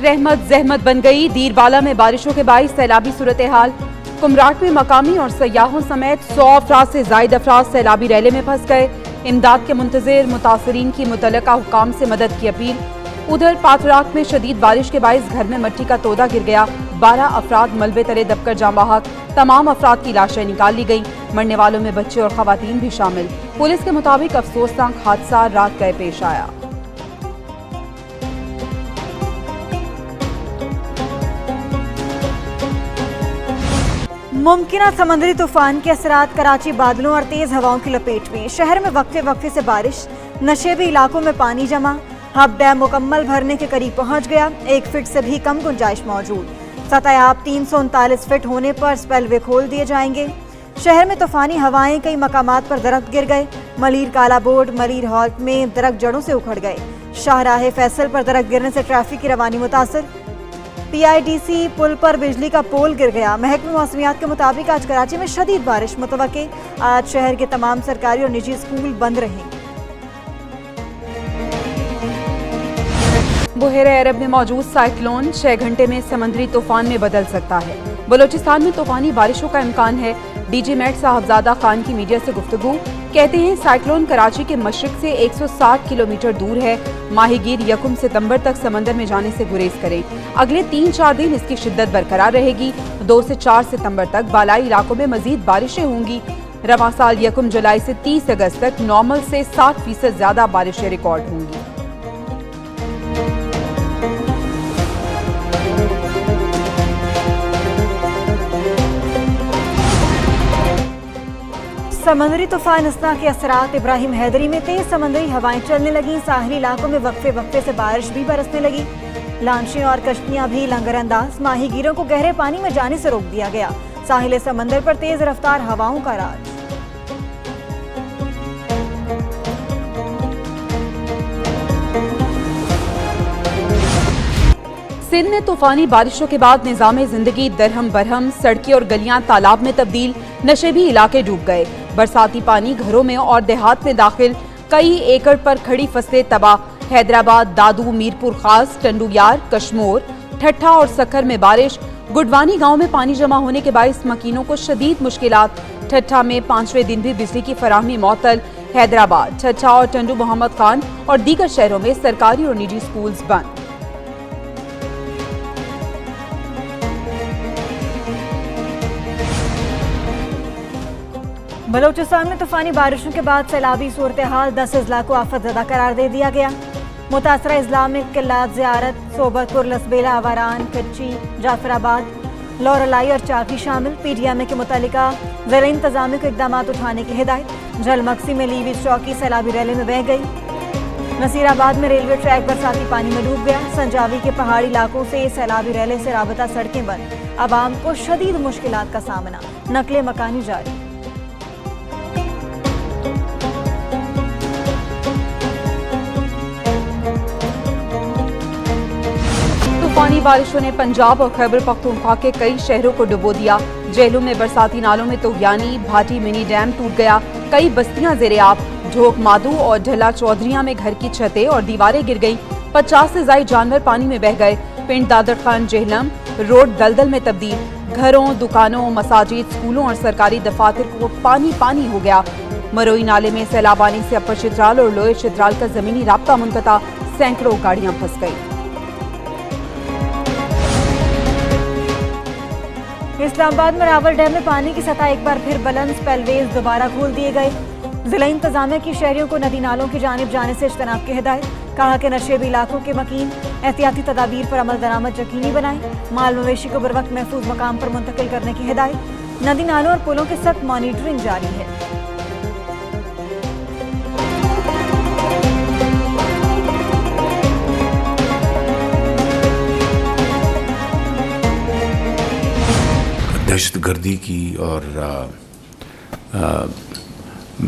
रहमत जहमत बन गई। दीरबाला में बारिशों के बाइस सैलाबी सूरत हाल। कुमराट में मकामी और सयाहों समेत 100 अफराद से जायद अफराद सैलाबी रैले में फंस गए। इमदाद के मुंतजिर मुतासरीन की मुतल्लिका हुकाम से मदद की अपील। उधर पातराक में शदीद बारिश के बाइस घर में मट्टी का तोदा गिर गया। 12 अफराद मलबे तले दबकर जाम बहक। तमाम अफराद की लाशें निकाल ली गईं। मरने वालों में बच्चे और खवातीन भी शामिल। पुलिस के मुताबिक अफसोसनाक हादसा रात गए पेश आया। मुमकिन समुद्री तूफान के असरात। कराची बादलों और तेज हवाओं की लपेट में। शहर में वक्फे वक्फे से बारिश। नशेबी इलाकों में पानी जमा। हब डैम मुकम्मल भरने के करीब पहुंच गया। 1 फीट से भी कम गुंजाइश मौजूद। सतह 339 फीट होने पर स्पेलवे खोल दिए जाएंगे। शहर में तूफानी हवाएं। कई मकामात पर दरख्त गिर गए। मलीर काला बोर्ड मलीर हॉल्ट में दरख्त जड़ों से उखड़ गए। शाहराह फैसल पर दरख्त गिरने से ट्रैफिक की रवानी मुतासर। PIDC पुल पर बिजली का पोल गिर गया। महकमे मौसमियात के मुताबिक आज कराची में शदीद बारिश मुतवक्के। आज शहर के तमाम सरकारी और निजी स्कूल बंद रहेंगे। बुहेरे अरब में मौजूद साइक्लोन 6 घंटे में समुद्री तूफान में बदल सकता है। बलोचिस्तान में तूफानी बारिशों का इम्कान है। DG मेट साहबजादा खान की मीडिया से गुफ्तगू। कहते हैं साइक्लोन कराची के मशरिक से 160 किलोमीटर दूर है। माहीगीर 1 सितंबर तक समंदर में जाने से गुरेज करें। अगले 3-4 दिन इसकी शिद्दत बरकरार रहेगी। 2 से 4 सितंबर तक बालाई इलाकों में मजीद बारिशें होंगी। रवां साल 1 जुलाई से 30 अगस्त तक नॉर्मल से 7% ज्यादा बारिशें रिकॉर्ड होंगी। समंदरी तूफान इसना के असरात। इब्राहिम हैदरी में तेज समंदरी हवाएं चलने लगी। साहिली इलाकों में वक्फे वक्फे से बारिश भी बरसने लगी। लांचें और कश्तियां भी लंगरअंदाज। माहीगीरों को गहरे पानी में जाने से रोक दिया गया। साहिल समंदर पर तेज रफ्तार हवाओं का राज। सिंध में तूफानी बारिशों के बाद निजाम जिंदगी दरहम बरहम। सड़कें और गलियां तालाब में तब्दील। नशेबी इलाके डूब गए। बरसाती पानी घरों में और देहात में दाखिल। कई एकड़ पर खड़ी फसलें तबाह। हैदराबाद, दादू, मीरपुर खास, टंडुयार, कश्मोर, ठट्ठा और सखर में बारिश। गुडवानी गांव में पानी जमा होने के बाइस मकीनों को शदीद मुश्किलात। ठट्ठा में 5वें दिन भी बिजली की फराहमी मअतल। हैदराबाद, ठट्ठा और टंडू मोहम्मद खान और दीगर शहरों में सरकारी और निजी स्कूल्स बंद। बलोचिस्तान में तूफानी बारिशों के बाद सैलाबी सूरत हाल। 10 अजला को आफतज़दा करार दे दिया गया। मुतासरा अजला में किल्लात ज़ियारत, सोबतपुर, लसबेला, आवारान, कच्ची, जाफराबाद, लौरलाई और चाकी शामिल। PDMA के मुतालिका ज़रा इंतजामी को इकदाम उठाने की हिदायत। झलमक्सी में लीविस चौकी सैलाबी रैली में बह गई। नसीराबाद में रेलवे ट्रैक बरसाती पानी में डूब गया। संजावी के पहाड़ी इलाकों से सैलाबी रैले से राबता सड़कें बंद। आवाम को शदीद मुश्किलात का सामना। नकले मकानी जारी। तूफानी बारिशों ने पंजाब और खैबर पख्तूनख्वा के कई शहरों को डुबो दिया। जेलों में बरसाती नालों में तोगयानी। भाटी मिनी डैम टूट गया। कई बस्तियां जेरे आब। ढोक मादू और ढला चौधरिया में घर की छतें और दीवारें गिर गईं। 50 से ज्यादा जानवर पानी में बह गए। पिंड दादर खान जेहलम रोड दलदल में तब्दील। घरों, दुकानों, मसाजिद, स्कूलों और सरकारी दफातर को पानी पानी हो गया। मरोई नाले में सैलाब आने से अपर चित्राल और लोअर चित्राल का जमीनी राब्ता मुनक़ता। सैकड़ों गाड़ियां फंस गईं। इस्लामाबाद में रावल डैम में पानी की सतह एक बार फिर बुलंद। स्पेलवेज दोबारा खोल दिए गए। जिला इंतजामिया की शहरियों को नदी नालों की जानिब जाने से इज्तनाब की हिदायत। कहा कि नशेबी इलाकों के मकीन एहतियाती तदाबीर पर अमल दरामद यकीनी बनाए। माल मवेशी को बर वक्त महफूज मकाम पर मुंतकिल करने की हिदायत। नदी नालों और पुलों की सख्त मॉनिटरिंग जारी है। दहशतगर्दी की और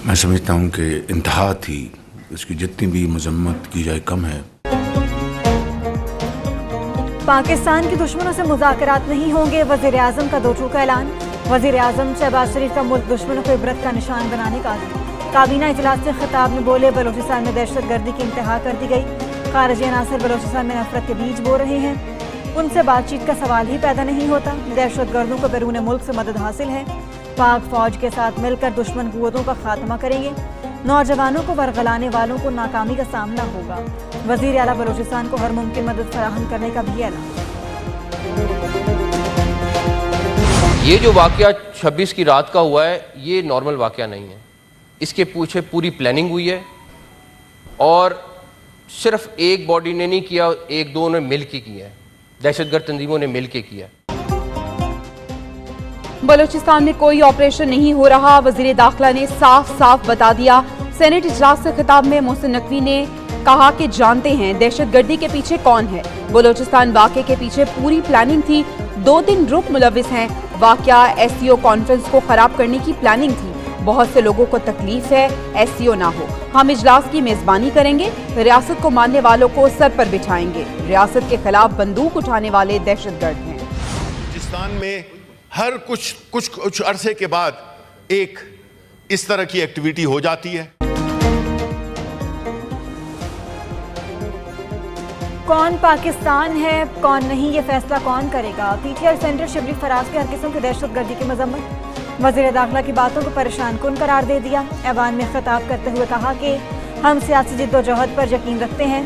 मैं समझता हूँ कि इंतहा थी। इसकी जितनी भी मजम्मत की जाए कम है। पाकिस्तान के दुश्मनों से मुज़ाकरात नहीं होंगे। वज़ीर आज़म का दो टूका ऐलान। वज़ीर आज़म शहबाज शरीफ का मुल्क दुश्मनों को इबरत का निशान बनाने का काबीना इजलास से खिताब में बोले, बलोचिस्तान में दहशतगर्दी की इंतहा कर दी गई। खारजी अनासर बलोचिस्तान में नफरत के बीज बो रहे हैं। उनसे बातचीत का सवाल ही पैदा नहीं होता। दहशतगर्दों को बैरून मुल्क से मदद हासिल है। पाक फौज के साथ मिलकर दुश्मन कुव्वतों का खात्मा करेंगे। नौजवानों को वरगलाने वालों को नाकामी का सामना होगा। वजीर आला बलूचिस्तान को हर मुमकिन मदद फराहम करने का भी ऐलान। ये जो वाकया 26 की रात का हुआ है, ये नॉर्मल वाकया नहीं है। इसके पीछे पूरी प्लानिंग हुई है और सिर्फ एक बॉडी ने नहीं किया, एक दो ने मिल के किया है, दहशतगर्द तंजीमों ने मिल के किया है। बलूचिस्तान में कोई ऑपरेशन नहीं हो रहा, वजीर दाखिला ने साफ साफ बता दिया। सेनेट इजलास से खिताब में मोहसिन नकवी ने कहा कि जानते हैं दहशतगर्दी के पीछे कौन है। बलूचिस्तान वाक़े के पीछे पूरी प्लानिंग थी। 2 रुक मुलविस हैं। वाकया एससीओ कॉन्फ्रेंस को खराब करने की प्लानिंग थी। बहुत से लोगों को तकलीफ है एससीओ ना हो। हम इजलास की मेजबानी करेंगे, रियासत को मानने वालों को सर पर बिठाएंगे। रियासत के खिलाफ बंदूक उठाने वाले दहशतगर्द हैं। बलूचिस्तान में हर कुछ अरसे के बाद एक इस तरह की एक्टिविटी हो जाती है। कौन पाकिस्तान है कौन नहीं, ये फैसला कौन करेगा। पीटीआई सेंटर शिबली फराज के हर किस्म की दहशतगर्दी की मजम्मत। वजीर दाखिला की बातों को परेशान कुन करार दे दिया। ऐवान में खिताब करते हुए कहा कि हम सियासी जिद्दोजहद पर यकीन रखते हैं।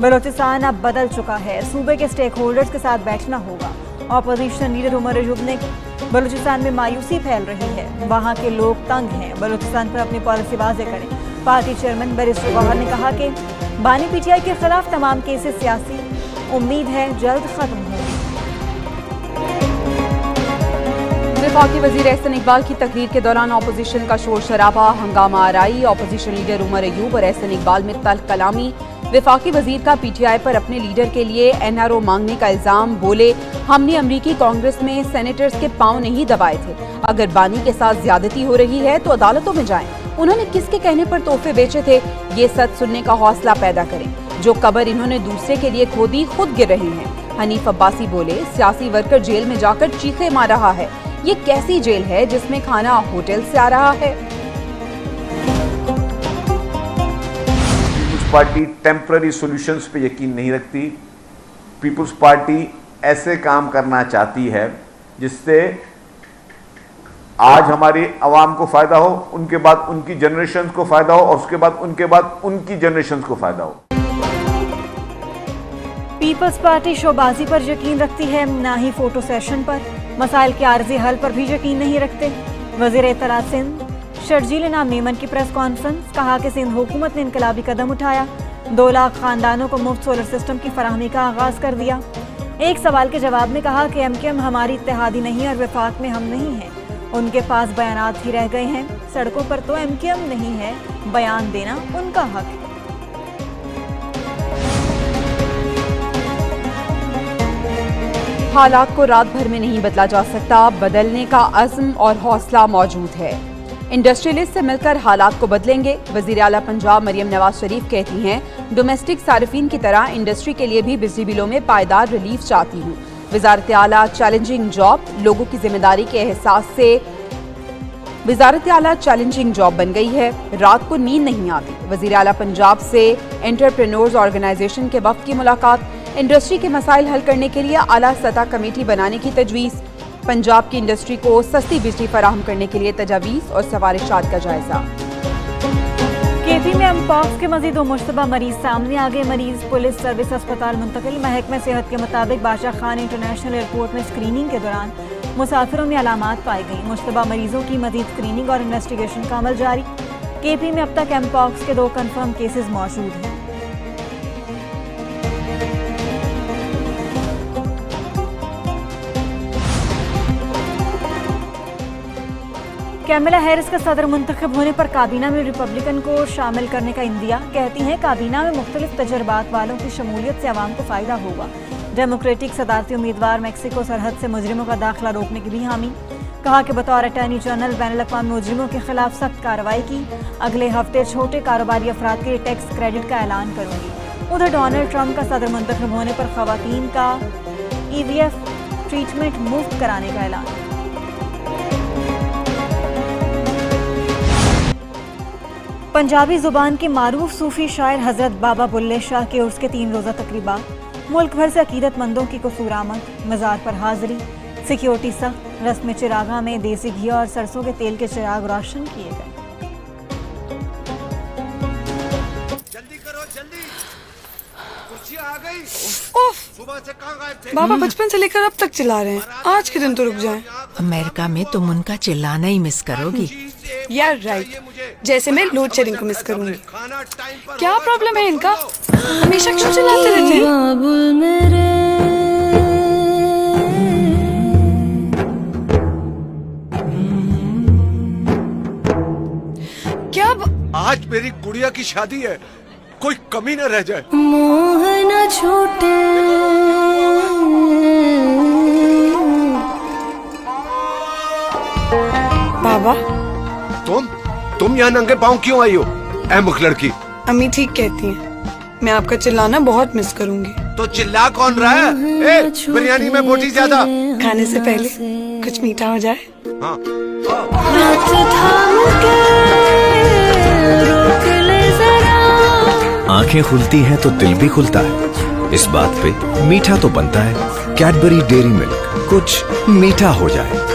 बलूचिस्तान अब बदल चुका है। सूबे के स्टेक होल्डर्स के साथ बैठना होगा। अपोजिशन लीडर उमर अयूब ने बलूचिस्तान में मायूसी फैल रही है, वहाँ के लोग तंग हैं, बलूचिस्तान पर अपनी पॉलिसी वाज़ेह करें। पार्टी चेयरमैन बैरिस्टर गौहर ने कहा कि बानी पीटीआई के खिलाफ तमाम केसेस सियासी, उम्मीद है जल्द खत्म होंगे। वफाकी वजीर एहसन इकबाल की तकरीर के दौरान अपोजिशन का शोर शराबा, हंगामा आराई। अपोजिशन लीडर उमर अयूब और एहसन इकबाल में तल्ख कलामी। वफाकी वजीर का पीटीआई पर अपने लीडर के लिए एनआरओ मांगने का इल्जाम। बोले हमने अमरीकी कांग्रेस में सेनेटर्स के पांव नहीं दबाए थे। अगर बानी के साथ ज्यादती हो रही है तो अदालतों में जाएं। उन्होंने किसके कहने पर तोहफे बेचे थे, ये सच सुनने का हौसला पैदा करें। जो कब्र इन्होंने दूसरे के लिए खोदी खुद गिर रहे हैं। हनीफ अब्बासी बोले सियासी वर्कर जेल में जाकर चीखे मार रहा है। ये कैसी जेल है जिसमें खाना होटल से आ रहा है। पीपल्स पार्टी टेम्पररी सॉल्यूशंस पे यकीन नहीं रखती। पीपल्स पार्टी ऐसे काम करना चाहती है जिससे आज हमारी आवाम को फायदा हो, उनके बाद उनकी जनरेशन को फायदा हो और उसके बाद उनकी जनरेशन को फायदा हो। पीपल्स पार्टी शोबाजी पर यकीन रखती है, ना ही फोटो सेशन पर। मसाइल के आर्जी हल पर भी यकीन नहीं रखते। वजीर इत्तलात सिंध शर्जील इनाम मेमन की प्रेस कॉन्फ्रेंस, कहा कि सिंध हुकूमत ने इनकलाबी कदम उठाया। 2 लाख खानदानों को मुफ्त सोलर सिस्टम की फराहमी का आगाज कर दिया। एक सवाल के जवाब में कहा कि एमकेएम हमारी इत्तेहादी नहीं और वफाक में हम नहीं हैं। उनके पास बयानात ही रह गए हैं। सड़कों पर तो एमकेएम नहीं है, बयान देना उनका हक है। हालात को रात भर में नहीं बदला जा सकता, बदलने का अज़्म और हौसला मौजूद है। इंडस्ट्रियलिस्ट से मिलकर हालात को बदलेंगे। वज़ीर आला पंजाब मरियम नवाज शरीफ कहती हैं डोमेस्टिक सारिफीन की तरह इंडस्ट्री के लिए भी बिजली बिलों में पायदार रिलीफ चाहती हूँ। वज़ारत आला चैलेंजिंग जॉब, लोगों की जिम्मेदारी के एहसास से वज़ारत आला चैलेंजिंग जॉब बन गई है। रात को नींद नहीं आती। वज़ीर आला पंजाब से एंटरप्रेन्योर्स ऑर्गेनाइजेशन के वफ़द की मुलाकात। इंडस्ट्री के मसाइल हल करने के लिए आला सतह कमेटी बनाने की तजवीज़। पंजाब की इंडस्ट्री को सस्ती बिजली फराहम करने के लिए तजावीज़ और सिफारिशात का जायजा। केपी में एमपॉक्स के मजीद 2 मुश्तबा मरीज सामने आ गए। मरीज पुलिस सर्विस अस्पताल मुंतकिल। महकमा सेहत के मुताबिक बादशाह खान इंटरनेशनल एयरपोर्ट में स्क्रीनिंग के दौरान मुसाफिरों में अलामात पाई गई। मुश्तबा मरीजों की मजीद स्क्रीनिंग और इन्वेस्टिगेशन का अमल जारी। केपी में अब तक एमपॉक्स के 2 कन्फर्म केसेज मौजूद हैं। कैमला हैरिस का सदर मुंतखब होने पर काबीना में रिपब्लिकन को शामिल करने का इंदिया। कहती हैं काबीना में मुख्तलिफ तजर्बात वालों की शमूलियत से आवाम को फ़ायदा होगा। डेमोक्रेटिक सदारती उम्मीदवार मैक्सिको सरहद से मुजरिमों का दाखिला रोकने की भी हामी। कहा कि बतौर अटॉर्नी जनरल बैनुल-अक़वामी मुजरिमों के खिलाफ सख्त कार्रवाई की। अगले हफ्ते छोटे कारोबारी अफराद के लिए टैक्स क्रेडिट का ऐलान करूंगी। उधर डोनाल्ड ट्रंप का सदर मुंतखब होने पर खवातीन का ईवीएफ ट्रीटमेंट मुफ्त कराने का ऐलान। पंजाबी जुबान के मारूफ सूफी शायर हजरत बाबा बुल्ले शाह के उर्स के 3 रोज़ा तकरीबात। मुल्क भर से अकीदतमंदों की कसूर आमद, मज़ार पर हाजिरी, सिक्योरिटी सख्त, रस्म चिरागा में देसी घी और सरसों के तेल के चिराग रोशन किए गए। जल्दी करो जल्दी, कुर्सियां आ गई। सुबह से कहाँ गायब थे? बाबा बचपन से लेकर अब तक चिल्ला रहे हैं, आज के दिन तो रुक जाएं। अमेरिका में तुम उनका चिल्लाना ही मिस करोगी। यार राइट, जैसे मैं लोड शेडिंग को मिस करूंगी। क्या प्रॉब्लम है इनका, हमेशा क्यों चिल्लाते रहते हैं? क्या आज मेरी गुड़िया की शादी है, कोई कमी न रह जाए। मोहना छोटे बाबा, तुम यहाँ नंगे पाँव क्यों आई हो? ऐ मुख लड़की, अम्मी ठीक कहती हैं, मैं आपका चिल्लाना बहुत मिस करूंगी। तो चिल्ला कौन रहा है? ए, बिरयानी में बोटी ज्यादा। खाने से पहले कुछ मीठा हो जाए। हाँ। हाथ थाम के रोक ले जरा। आंखें खुलती हैं तो दिल भी खुलता है, इस बात पे मीठा तो बनता है। कैडबरी डेयरी मिल्क, कुछ मीठा हो जाए।